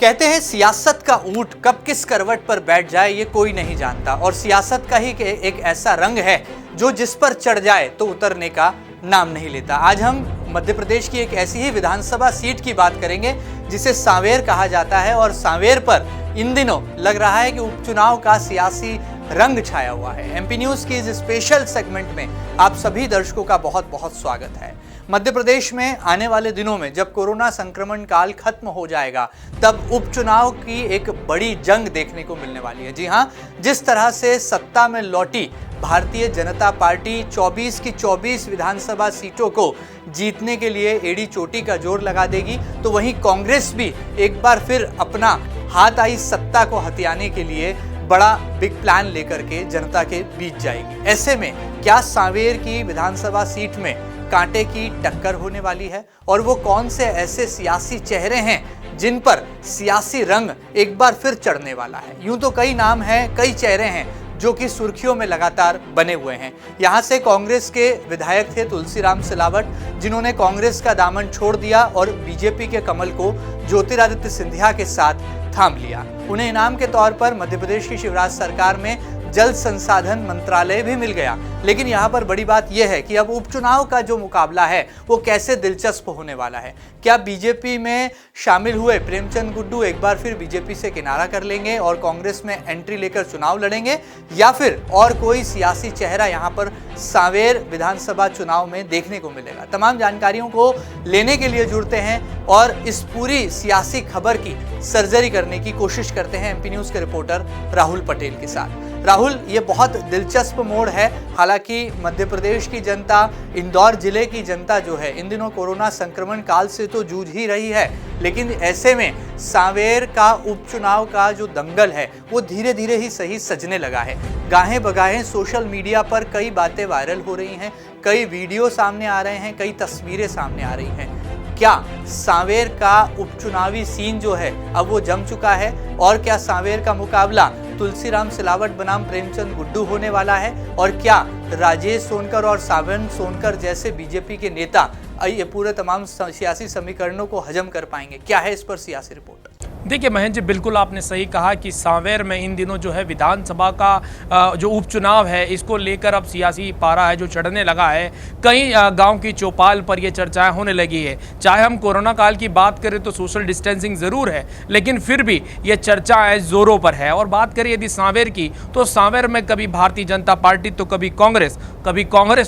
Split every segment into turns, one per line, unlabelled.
कहते हैं सियासत का ऊंट कब किस करवट पर बैठ जाए ये कोई नहीं जानता, और सियासत का ही एक ऐसा रंग है जो जिस पर चढ़ जाए तो उतरने का नाम नहीं लेता। आज हम मध्य प्रदेश की एक ऐसी ही विधानसभा सीट की बात करेंगे जिसे सांवेर कहा जाता है, और सांवेर पर इन दिनों लग रहा है कि उपचुनाव का सियासी रंग छाया हुआ है। एमपी न्यूज की इस स्पेशल सेगमेंट में आप सभी दर्शकों का बहुत बहुत स्वागत है। मध्य प्रदेश में आने वाले दिनों में जब कोरोना संक्रमण काल खत्म हो जाएगा तब उपचुनाव की एक बड़ी जंग देखने को मिलने वाली है। जी हां, जिस तरह से सत्ता में लौटी भारतीय जनता पार्टी 24 की 24 विधानसभा सीटों को जीतने के लिए एड़ी चोटी का जोर लगा देगी, तो वहीं कांग्रेस भी एक बार फिर अपना हाथ आई सत्ता को हथियाने के लिए बड़ा बिग प्लान लेकर के जनता के बीच जाएगी। ऐसे में क्या सांवेर की विधानसभा सीट में कांटे की टक्कर होने वाली है, और वो कौन से ऐसे सियासी चेहरे हैं जिन पर सियासी रंग एक बार फिर चढ़ने वाला है? यूं तो कई नाम हैं, कई चेहरे हैं जो कि सुर्खियों में लगातार बने हुए हैं। यहां से कांग्रेस के विधायक थे तुलसीराम सिलावट, जिन्होंने कांग्रेस का दामन छोड़ दिया और बीजेपी के कमल को ज्योतिरादित्य सिंधिया के साथ थाम लिया। उन्हें इनाम के तौर पर मध्य प्रदेश की शिवराज सरकार में जल संसाधन मंत्रालय भी मिल गया। लेकिन यहाँ पर बड़ी बात यह है कि अब उपचुनाव का जो मुकाबला है वो कैसे दिलचस्प होने वाला है। क्या बीजेपी में शामिल हुए प्रेमचंद गुड्डू एक बार फिर बीजेपी से किनारा कर लेंगे और कांग्रेस में एंट्री लेकर चुनाव लड़ेंगे, या फिर और कोई सियासी चेहरा यहाँ पर सांवेर विधानसभा चुनाव में देखने को मिलेगा? तमाम जानकारियों को लेने के लिए जुड़ते हैं और इस पूरी सियासी खबर की सर्जरी करने की कोशिश करते हैं एमपी न्यूज के रिपोर्टर राहुल पटेल के साथ। राहुल, ये बहुत दिलचस्प मोड़ है। हालांकि मध्य प्रदेश की जनता, इंदौर जिले की जनता जो है इन दिनों कोरोना संक्रमण काल से तो जूझ ही रही है, लेकिन ऐसे में सांवेर का उपचुनाव का जो दंगल है वो धीरे धीरे ही सही सजने लगा है। गाहें बगाहें सोशल मीडिया पर कई बातें वायरल हो रही हैं, कई वीडियो सामने आ रहे हैं, कई तस्वीरें सामने आ रही हैं। क्या सांवेर का उपचुनावी सीन जो है अब वो जम चुका है, और क्या सांवेर का मुकाबला तुलसीराम सिलावट बनाम प्रेमचंद गुड्डू होने वाला है, और क्या राजेश सोनकर और सावन सोनकर जैसे बीजेपी के नेता ये पूरे तमाम सियासी समीकरणों को हजम कर पाएंगे? क्या है इस पर सियासी रिपोर्ट?
देखिए महेंद्र जी, बिल्कुल आपने सही कहा कि सांवेर में इन दिनों जो है विधानसभा का जो उपचुनाव है इसको लेकर अब सियासी पारा है जो चढ़ने लगा है। कई गांव की चौपाल पर ये चर्चाएं होने लगी है। चाहे हम कोरोना काल की बात करें तो सोशल डिस्टेंसिंग ज़रूर है, लेकिन फिर भी ये चर्चाएं ज़ोरों पर है। और बात करें यदि सांवेर की, तो सांवेर में कभी भारतीय जनता पार्टी तो कभी कांग्रेस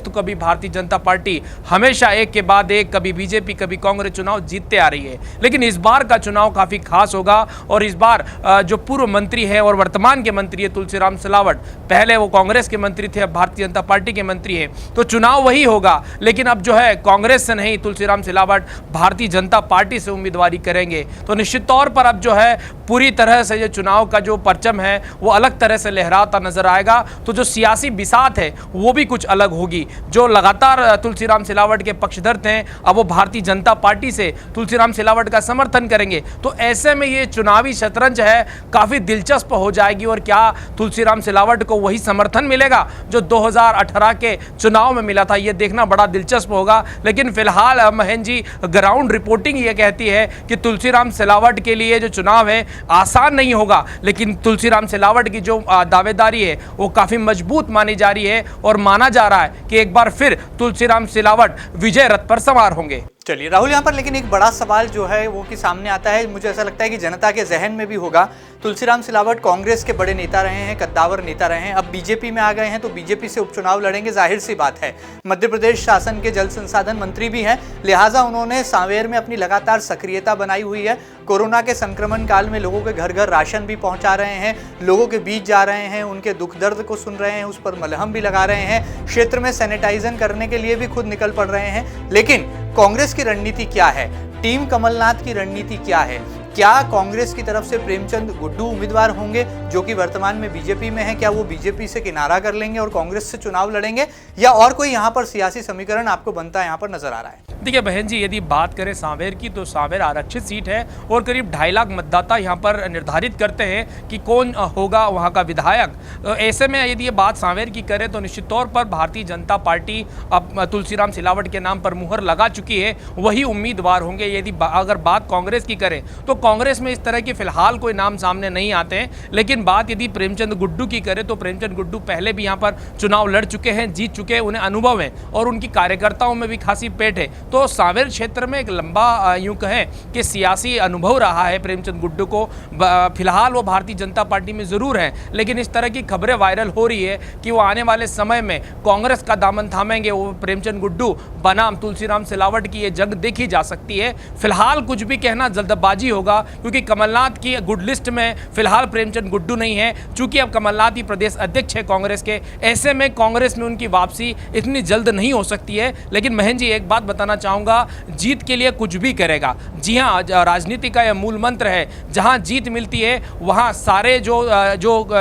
तो कभी भारतीय जनता पार्टी, हमेशा एक के बाद एक, कभी बीजेपी कभी कांग्रेस चुनाव जीतते आ रही है। लेकिन इस बार का चुनाव काफ़ी खास होगा, और इस बार जो पूर्व मंत्री है और वर्तमान के मंत्री है तुलसीराम सिलावट, पहले वो कांग्रेस के मंत्री थे, अब भारतीय जनता पार्टी के मंत्री है, तो चुनाव वही होगा। लेकिन अब जो है कांग्रेस से नहीं, तुलसीराम सिलावट भारतीय जनता पार्टी से उम्मीदवारी करेंगे। तो निश्चित तौर पर अब जो है पूरी तरह से जो चुनाव का जो परचम है वो अलग तरह से लहराता नजर आएगा। तो जो सियासी बिसात है वो भी कुछ अलग होगी। जो लगातार तुलसीराम सिलावट के पक्षधर थे, अब वो भारतीय जनता पार्टी से तुलसीराम सिलावट का समर्थन करेंगे। तो ऐसे में ये चुनावी शतरंज है काफी दिलचस्प हो जाएगी। और क्या तुलसीराम सिलावट को वही समर्थन मिलेगा जो 2018 के चुनाव में मिला था? ये देखना बड़ा दिलचस्प होगा। लेकिन फिलहाल महेंद्र जी, ग्राउंड रिपोर्टिंग ये कहती है कि तुलसीराम सिलावट के लिए जो चुनाव है आसान नहीं होगा, लेकिन तुलसीराम सिलावट की जो दावेदारी है वो काफी मजबूत मानी जा रही है, और माना जा रहा है कि एक बार फिर तुलसीराम सिलावट विजय रथ पर सवार होंगे।
चलिए राहुल, यहाँ पर लेकिन एक बड़ा सवाल जो है वो कि सामने आता है, मुझे ऐसा लगता है कि जनता के जहन में भी होगा। तुलसीराम सिलावट कांग्रेस के बड़े नेता रहे हैं, कद्दावर नेता रहे हैं, अब बीजेपी में आ गए हैं तो बीजेपी से उपचुनाव लड़ेंगे, जाहिर सी बात है। मध्य प्रदेश शासन के जल संसाधन मंत्री भी हैं, लिहाजा उन्होंने सांवेर में अपनी लगातार सक्रियता बनाई हुई है। कोरोना के संक्रमण काल में लोगों के घर घर राशन भी पहुंचा रहे हैं, लोगों के बीच जा रहे हैं, उनके दुख दर्द को सुन रहे हैं, उस पर मलहम भी लगा रहे हैं, क्षेत्र में सैनिटाइजन करने के लिए भी खुद निकल पड़ रहे हैं। लेकिन कांग्रेस की रणनीति क्या है? टीम कमलनाथ की रणनीति क्या है? क्या कांग्रेस की तरफ से प्रेमचंद गुड्डू उम्मीदवार होंगे जो कि वर्तमान में बीजेपी में है? क्या वो बीजेपी से किनारा कर लेंगे और कांग्रेस से चुनाव लड़ेंगे, या और कोई यहाँ पर सियासी समीकरण आपको बनता है यहाँ पर नजर आ रहा है?
देखिए बहन जी, यदि बात करें सांवेर की तो सांवेर आरक्षित सीट है और करीब 2.5 लाख मतदाता यहाँ पर निर्धारित करते हैं कि कौन होगा वहाँ का विधायक। ऐसे में यदि ये बात सांवेर की करें तो निश्चित तौर पर भारतीय जनता पार्टी अब तुलसीराम सिलावट के नाम पर मुहर लगा चुकी है, वही उम्मीदवार होंगे। यदि अगर बात कांग्रेस की करें तो कांग्रेस में इस तरह के फिलहाल कोई नाम सामने नहीं आते हैं, लेकिन बात यदि प्रेमचंद गुड्डू की करें तो प्रेमचंद गुड्डू पहले भी यहाँ पर चुनाव लड़ चुके हैं, जीत चुके हैं, उन्हें अनुभव है और उनकी कार्यकर्ताओं में भी खासी पेट है। तो सांवेर क्षेत्र में एक लंबा यूं कहें कि सियासी अनुभव रहा है प्रेमचंद गुड्डू को। फिलहाल वो भारतीय जनता पार्टी में जरूर हैं, लेकिन इस तरह की खबरें वायरल हो रही है कि वो आने वाले समय में कांग्रेस का दामन थामेंगे, वो प्रेमचंद गुड्डू बनाम तुलसीराम सिलावट की ये जंग देखी जा सकती है। फिलहाल कुछ भी कहना जल्दबाजी होगा, क्योंकि कमलनाथ की गुड लिस्ट में फिलहाल प्रेमचंद गुड्डू नहीं है। चूंकि अब कमलनाथ ही प्रदेश अध्यक्ष है कांग्रेस के, ऐसे में कांग्रेस में उनकी वापसी इतनी जल्द नहीं हो सकती है। लेकिन महन जी, एक बात बताना चाहूंगा, जीत के लिए कुछ भी करेगा। जी हाँ, राजनीति का यह मूल मंत्र है, जहां जीत मिलती है वहां सारे जो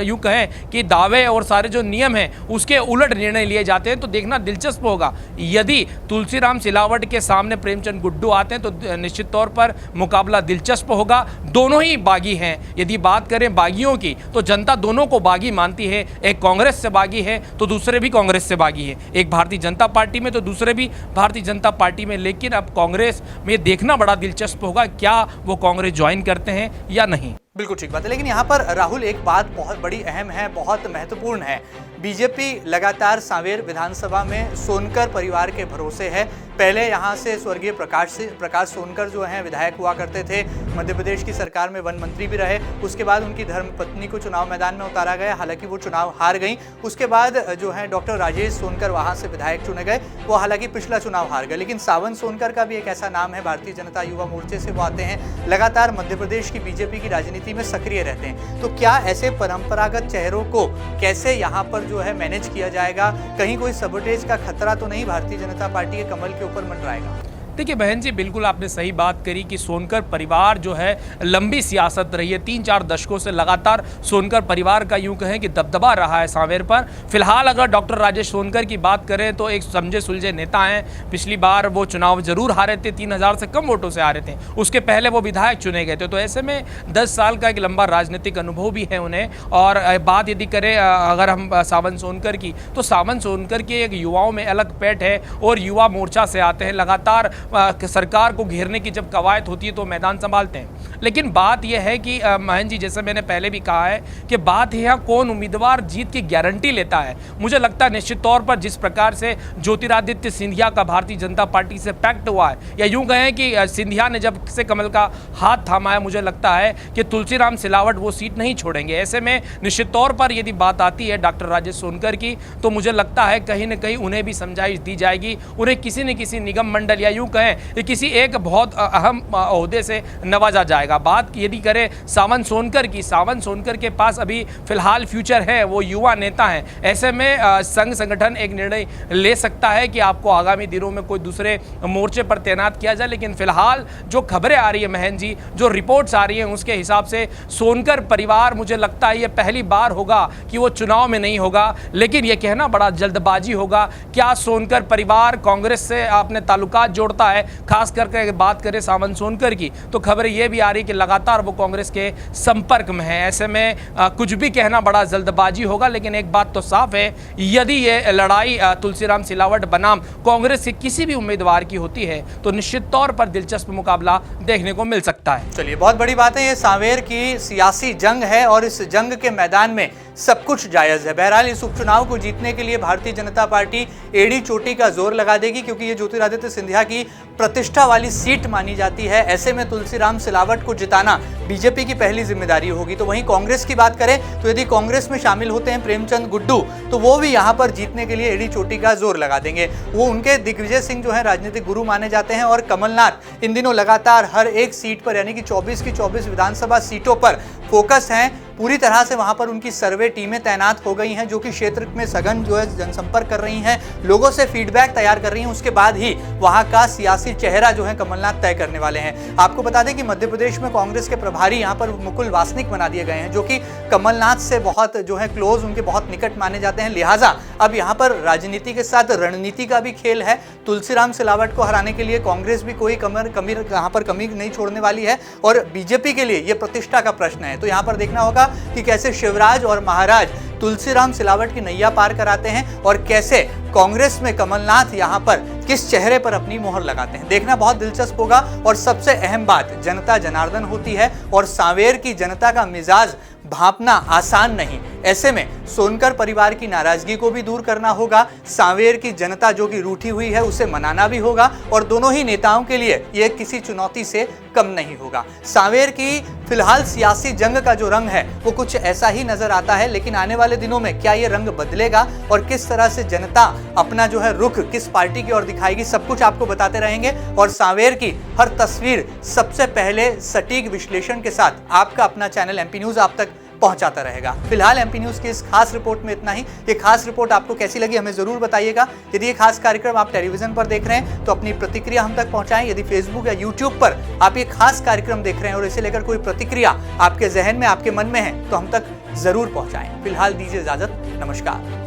यूं कहें कि दावे और सारे जो नियम हैं उसके उलट निर्णय लिए जाते हैं। तो देखना दिलचस्प होगा, यदि तुलसीराम सिलावट के सामने प्रेमचंद गुड्डू आते हैं तो निश्चित तौर पर मुकाबला दिलचस्प होगा। दोनों ही बागी हैं। यदि बात करें बागियों की तो जनता दोनों को बागी मानती है, एक कांग्रेस से बागी है तो दूसरे भी कांग्रेस से बागी है, एक भारतीय जनता पार्टी में तो दूसरे भी भारतीय जनता पार्टी में। लेकिन अब कांग्रेस में देखना बड़ा दिलचस्प होगा, क्या वो कांग्रेस ज्वाइन करते हैं या नहीं।
बिल्कुल ठीक बात है, लेकिन यहाँ पर राहुल एक बात बहुत बड़ी अहम है, बहुत महत्वपूर्ण है। बीजेपी लगातार सांवेर विधानसभा में सोनकर परिवार के भरोसे है। पहले यहाँ से स्वर्गीय प्रकाश सोनकर जो हैं विधायक हुआ करते थे, मध्य प्रदेश की सरकार में वन मंत्री भी रहे। उसके बाद उनकी धर्मपत्नी को चुनाव मैदान में उतारा गया, हालांकि वो चुनाव हार गई। उसके बाद जो है डॉक्टर राजेश सोनकर वहाँ से विधायक चुने गए, वो हालांकि पिछला चुनाव हार गए। लेकिन सावन सोनकर का भी एक ऐसा नाम है, भारतीय जनता युवा मोर्चे से वो आते हैं, लगातार मध्य प्रदेश की बीजेपी की राजनीति में सक्रिय रहते हैं। तो क्या ऐसे परंपरागत चेहरों को कैसे यहाँ पर जो है मैनेज किया जाएगा? कहीं कोई सबोटेज का खतरा तो नहीं भारतीय जनता पार्टी के कमल के ऊपर मंडराएगा?
देखिए बहन जी, बिल्कुल आपने सही बात करी कि सोनकर परिवार जो है लंबी सियासत रही है, 3-4 दशकों से लगातार सोनकर परिवार का यूं कहें कि दबदबा रहा है सांवेर पर। फिलहाल अगर डॉक्टर राजेश सोनकर की बात करें तो एक समझे सुलझे नेता हैं। पिछली बार वो चुनाव जरूर हारे थे, 3000 से कम वोटों से हारे थे, उसके पहले वो विधायक चुने गए थे। तो ऐसे में 10 साल का एक लंबा राजनीतिक अनुभव भी है उन्हें। और बात यदि करें अगर हम सावन सोनकर की, तो सावन सोनकर की एक युवाओं में अलग पैठ है और युवा मोर्चा से आते हैं। लगातार सरकार को घेरने की जब कवायद होती है तो मैदान संभालते हैं। लेकिन बात यह है कि महन जी, जैसे मैंने पहले भी कहा है कि बात है यहाँ कौन उम्मीदवार जीत की गारंटी लेता है। मुझे लगता है निश्चित तौर पर जिस प्रकार से ज्योतिरादित्य सिंधिया का भारतीय जनता पार्टी से पैक्ट हुआ है, या यूं कहें कि सिंधिया ने जब से कमल का हाथ थामा है, मुझे लगता है कि तुलसीराम सिलावट वो सीट नहीं छोड़ेंगे। ऐसे में निश्चित तौर पर यदि बात आती है डॉक्टर राजेश सोनकर की, तो मुझे लगता है कहीं ना कहीं उन्हें भी समझाइश दी जाएगी, उन्हें किसी न किसी निगम मंडल या यूं कहें किसी एक बहुत अहम ओहदे से नवाजा जाएगा। बात यदि करें सावन सोनकर की, सावन सोनकर के पास अभी फिलहाल फ्यूचर है, वो युवा नेता हैं। ऐसे में संघ संगठन एक निर्णय ले सकता है कि आपको आगामी दिनों में कोई दूसरे मोर्चे पर तैनात किया जाए। लेकिन फिलहाल जो खबरें आ रही है महन जी, जो रिपोर्ट्स आ रही हैं, उसके हिसाब से सोनकर परिवार, मुझे लगता है ये पहली बार होगा कि वो चुनाव में नहीं होगा। लेकिन ये कहना बड़ा जल्दबाजी होगा। क्या सोनकर परिवार कांग्रेस से अपने ताल्लुकात जोड़ता है? खास करके बात करें सावन सोनकर की, तो खबरें ये भी आ रही कि लगातार वो कांग्रेस के संपर्क में है। ऐसे में कुछ भी कहना बड़ा जल्दबाजी होगा। लेकिन एक बात तो साफ है, यदि ये लड़ाई तुलसीराम सिलावट बनाम कांग्रेस के किसी भी उम्मीदवार की होती है तो निश्चित तौर पर दिलचस्प मुकाबला देखने को मिल सकता है।
चलिए, बहुत बड़ी बात है, ये सांवेर की सियासी जंग है और इस जंग के मैदान में सब कुछ जायज है। बहरहाल इस उपचुनाव को जीतने के लिए भारतीय जनता पार्टी एड़ी चोटी का जोर लगा देगी, क्योंकि ये ज्योतिरादित्य सिंधिया की प्रतिष्ठा वाली सीट मानी जाती है। ऐसे में तुलसीराम सिलावट को जिताना बीजेपी की पहली जिम्मेदारी होगी। तो वहीं कांग्रेस की बात करें तो यदि कांग्रेस में शामिल होते हैं प्रेमचंद गुड्डू, तो वो भी यहाँ पर जीतने के लिए एड़ी चोटी का जोर लगा देंगे। वो उनके दिग्विजय सिंह जो है राजनीतिक गुरु माने जाते हैं और कमलनाथ इन दिनों लगातार हर एक सीट पर, यानी कि 24 की 24 विधानसभा सीटों पर फोकस हैं। पूरी तरह से वहां पर उनकी सर्वे टीमें तैनात हो गई हैं, जो कि क्षेत्र में सघन जो है जनसंपर्क कर रही हैं, लोगों से फीडबैक तैयार कर रही हैं। उसके बाद ही वहां का सियासी चेहरा जो है कमलनाथ तय करने वाले हैं। आपको बता दें कि मध्य प्रदेश में कांग्रेस के प्रभारी यहां पर मुकुल वासनिक बना दिए गए हैं, जो कि कमलनाथ से बहुत जो है क्लोज, उनके बहुत निकट माने जाते हैं। लिहाजा अब यहां पर राजनीति के साथ रणनीति का भी खेल है। तुलसीराम सिलावट को हराने के लिए कांग्रेस भी कोई कमी नहीं छोड़ने वाली है, और बीजेपी के लिए यह प्रतिष्ठा का प्रश्न है। तो यहां पर देखना होगा कि कैसे शिवराज और महाराज तुलसीराम सिलावट की नैया पार कराते हैं और कैसे कांग्रेस में कमलनाथ यहां पर किस चेहरे पर अपनी मोहर लगाते हैं। देखना बहुत दिलचस्प होगा। और सबसे अहम बात, जनता जनार्दन होती है और सांवेर की जनता का मिजाज भांपना आसान नहीं। ऐसे में सोनकर परिवार की नाराजगी को भी दूर करना होगा, सांवेर की जनता जो कि रूठी हुई है उसे मनाना भी होगा, और दोनों ही नेताओं के लिए यह किसी चुनौती से कम नहीं होगा। सांवेर की फिलहाल सियासी जंग का जो रंग है वो कुछ ऐसा ही नजर आता है, लेकिन आने वाले दिनों में क्या ये रंग बदलेगा और किस तरह से जनता अपना जो है रुख किस पार्टी की ओर दिखाएगी, सब कुछ आपको बताते रहेंगे। और सांवेर की हर तस्वीर सबसे पहले सटीक विश्लेषण के साथ आपका अपना चैनल एमपी न्यूज आप तक पहुंचाता रहेगा। फिलहाल एमपी न्यूज की इस खास रिपोर्ट में इतना ही। ये खास रिपोर्ट आपको कैसी लगी हमें जरूर बताइएगा। यदि ये खास कार्यक्रम आप टेलीविजन पर देख रहे हैं तो अपनी प्रतिक्रिया हम तक पहुंचाएं। यदि फेसबुक या यूट्यूब पर आप ये खास कार्यक्रम देख रहे हैं और इसे लेकर कोई प्रतिक्रिया आपके जहन में, आपके मन में है, तो हम तक जरूर पहुंचाएं। फिलहाल दीजिए इजाजत, नमस्कार।